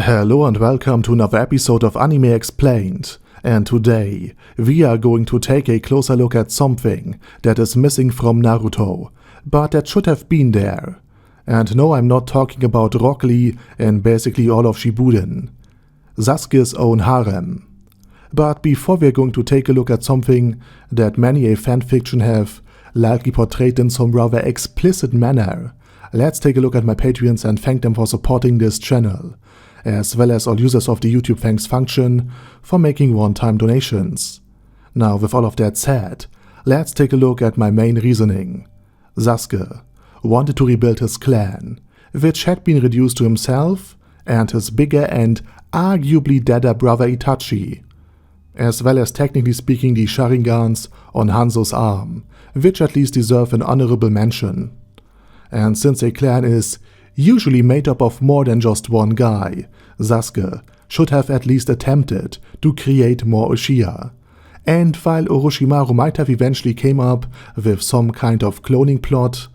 Hello and welcome to another episode of Anime Explained, and today we are going to take a closer look at something that is missing from Naruto, but that should have been there. And no, I'm not talking about Rock Lee and basically all of Shippuden, Sasuke's own harem. But before we're going to take a look at something that many a fanfiction have likely portrayed in some rather explicit manner, let's take a look at my Patreons and thank them for supporting this channel, as well as all users of the YouTube thanks function for making one-time donations. Now, with all of that said, let's take a look at my main reasoning. Sasuke wanted to rebuild his clan, which had been reduced to himself and his bigger and arguably deader brother Itachi, as well as technically speaking the Sharingans on Hanzo's arm, which at least deserve an honorable mention. And since a clan is usually made up of more than just one guy, Sasuke should have at least attempted to create more Uchiha. And while Orochimaru might have eventually came up with some kind of cloning plot,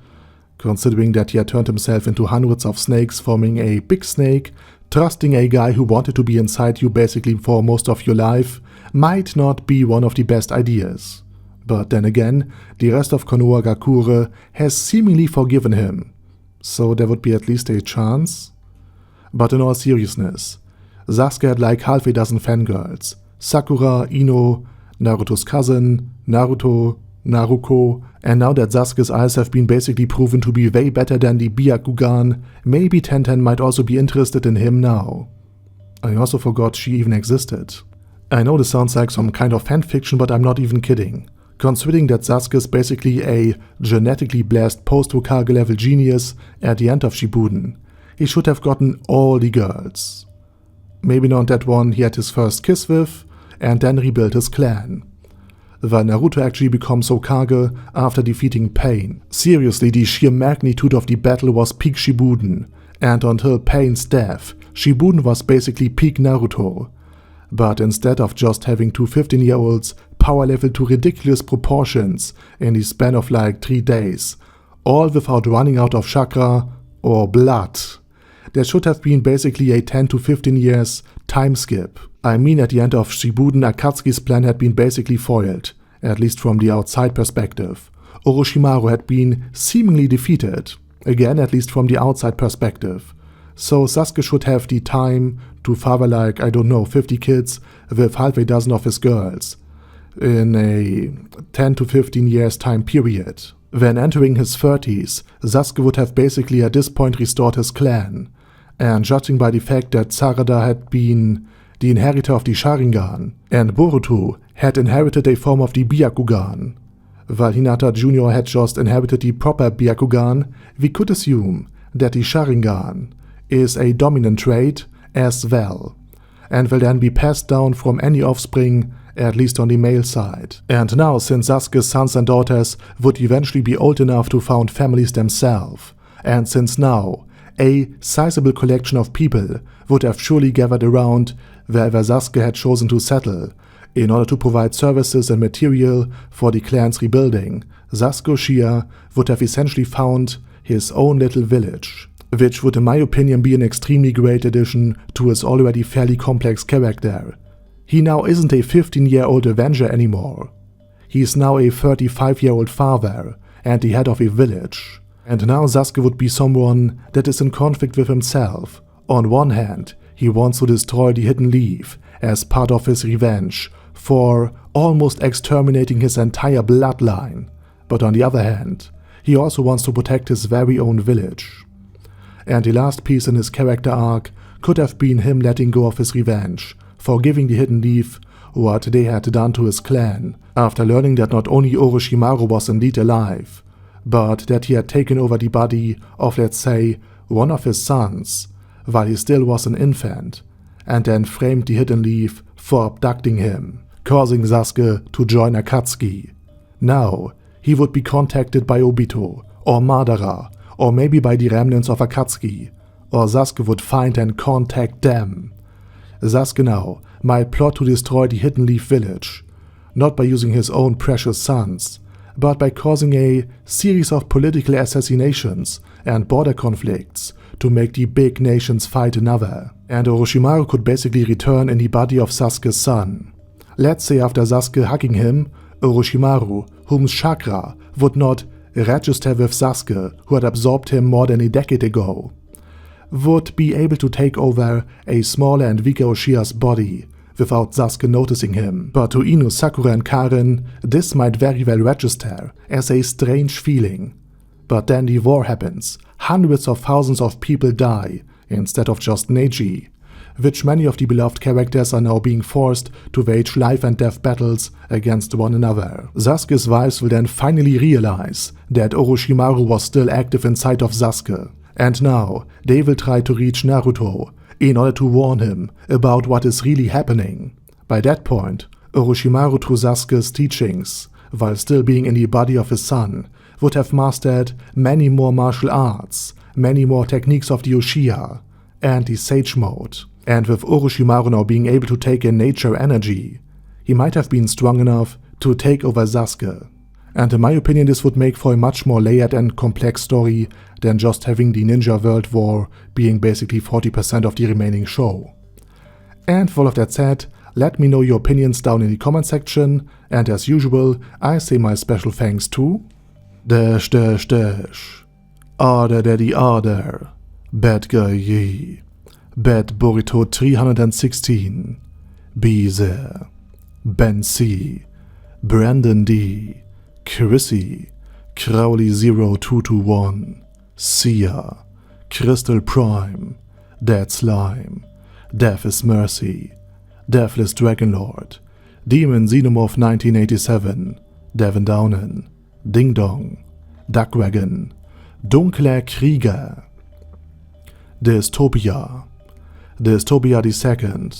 considering that he had turned himself into hundreds of snakes forming a big snake, trusting a guy who wanted to be inside you basically for most of your life might not be one of the best ideas. But then again, the rest of Konohagakure has seemingly forgiven him, so there would be at least a chance. But in all seriousness, Sasuke had like half a dozen fangirls: Sakura, Ino, Naruto's cousin, Naruto, Naruko, and now that Sasuke's eyes have been basically proven to be way better than the Byakugan, maybe Tenten might also be interested in him now. I also forgot she even existed. I know this sounds like some kind of fanfiction, but I'm not even kidding. Considering that Sasuke is basically a genetically blessed post-Hokage level genius at the end of Shippuden, he should have gotten all the girls. Maybe not that one he had his first kiss with, and then rebuilt his clan. While Naruto actually becomes Hokage after defeating Pain. Seriously, the sheer magnitude of the battle was peak Shippuden, and until Pain's death, Shippuden was basically peak Naruto. But instead of just having two 15-year-olds power level to ridiculous proportions in the span of like 3 days, all without running out of chakra or blood, there should have been basically a 10 to 15 years time skip. I mean, at the end of Shippuden, Akatsuki's plan had been basically foiled, at least from the outside perspective. Orochimaru had been seemingly defeated, again at least from the outside perspective. So Sasuke should have the time to father like, I don't know, 50 kids with half a dozen of his girls in a 10 to 15 years time period. When entering his 30s, Sasuke would have basically at this point restored his clan, and judging by the fact that Sarada had been the inheritor of the Sharingan, and Boruto had inherited a form of the Byakugan, while Hinata Jr. had just inherited the proper Byakugan, we could assume that the Sharingan is a dominant trait as well, and will then be passed down from any offspring, at least on the male side. And now, since Sasuke's sons and daughters would eventually be old enough to found families themselves, and since now a sizable collection of people would have surely gathered around wherever Sasuke had chosen to settle, in order to provide services and material for the clan's rebuilding, Sasuke Uchiha would have essentially found his own little village, which would in my opinion be an extremely great addition to his already fairly complex character. He now isn't a 15-year-old Avenger anymore. He is now a 35-year-old father and the head of a village. And now Sasuke would be someone that is in conflict with himself. On one hand, he wants to destroy the Hidden Leaf as part of his revenge for almost exterminating his entire bloodline. But on the other hand, he also wants to protect his very own village. And the last piece in his character arc could have been him letting go of his revenge, forgiving the Hidden Leaf what they had done to his clan, after learning that not only Orochimaru was indeed alive, but that he had taken over the body of, let's say, one of his sons, while he still was an infant, and then framed the Hidden Leaf for abducting him, causing Sasuke to join Akatsuki. Now, he would be contacted by Obito, or Madara, or maybe by the remnants of Akatsuki, or Sasuke would find and contact them. Sasuke now might plot to destroy the Hidden Leaf village, not by using his own precious sons, but by causing a series of political assassinations and border conflicts to make the big nations fight another, and Orochimaru could basically return in the body of Sasuke's son. Let's say after Sasuke hugging him, Orochimaru, whose chakra would not register with Sasuke, who had absorbed him more than a decade ago, would be able to take over a smaller and weaker Uchiha's body without Sasuke noticing him. But to Inu, Sakura and Karen, this might very well register as a strange feeling. But then the war happens, hundreds of thousands of people die instead of just Neji, which many of the beloved characters are now being forced to wage life and death battles against one another. Sasuke's wives will then finally realize that Orochimaru was still active inside of Sasuke, and now they will try to reach Naruto in order to warn him about what is really happening. By that point, Orochimaru, through Sasuke's teachings, while still being in the body of his son, would have mastered many more martial arts, many more techniques of the Uchiha, and the Sage Mode. And with Orochimaru now being able to take in nature energy, he might have been strong enough to take over Sasuke. And in my opinion, this would make for a much more layered and complex story than just having the Ninja World War being basically 40% of the remaining show. And with all of that said, let me know your opinions down in the comment section, and as usual, I say my special thanks to Order Daddy Order, Bad Guy Ye, Bad Burrito 316, Beezer, Ben C, Brandon D, Chrissy, Crowley 0221, Sia, Crystal Prime, Dead Slime, Death is Mercy, Deathless Dragonlord, Demon Xenomorph 1987, Devin Downen, Ding Dong, Duckwagon, Dunkler Krieger, Dystopia, Dystopia II,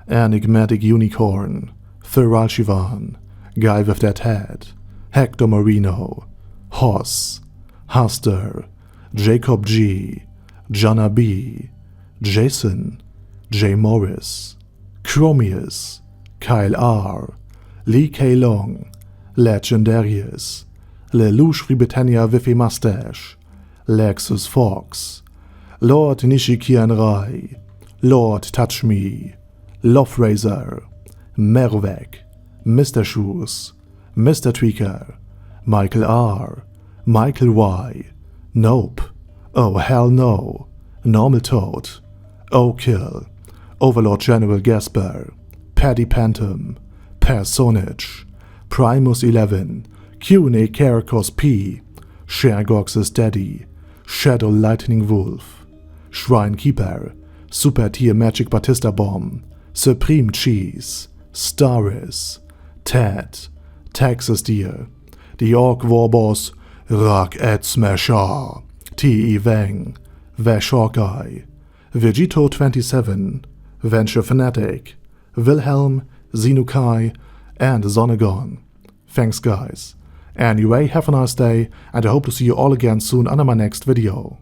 Enigmatic Unicorn, Thural Shivan, Guy with That Head, Hector Marino, Hoss, Huster, Jacob G, Jana B, Jason, J. Morris, Chromius, Kyle R, Lee K. Long, Legendarius, Lelouch Britannia with a Mustache, Lexus Fox, Lord Nishikian Rai, Lord Touch Me, Love Razor, Mervek, Mr. Shoes, Mr. Tweaker, Michael R, Michael Y, Nope, Oh Hell No, Normal Toad, O'Kill, Overlord General Gasper, Paddy Pantum, Personage, Primus 11, Q&A Caracos P, Shergox's Daddy, Shadow Lightning Wolf, Shrine Keeper, Super Tier Magic Batista Bomb, Supreme Cheese, Staris, Ted, Texas Deer, The Orc Warboss, Rock Ed Smasher, T.E. Wang, Vash Hawkeye, Vegito 27, Venture Fanatic, Wilhelm, Xenukai, and Zonagon. Thanks guys. Anyway, have a nice day, and I hope to see you all again soon under my next video.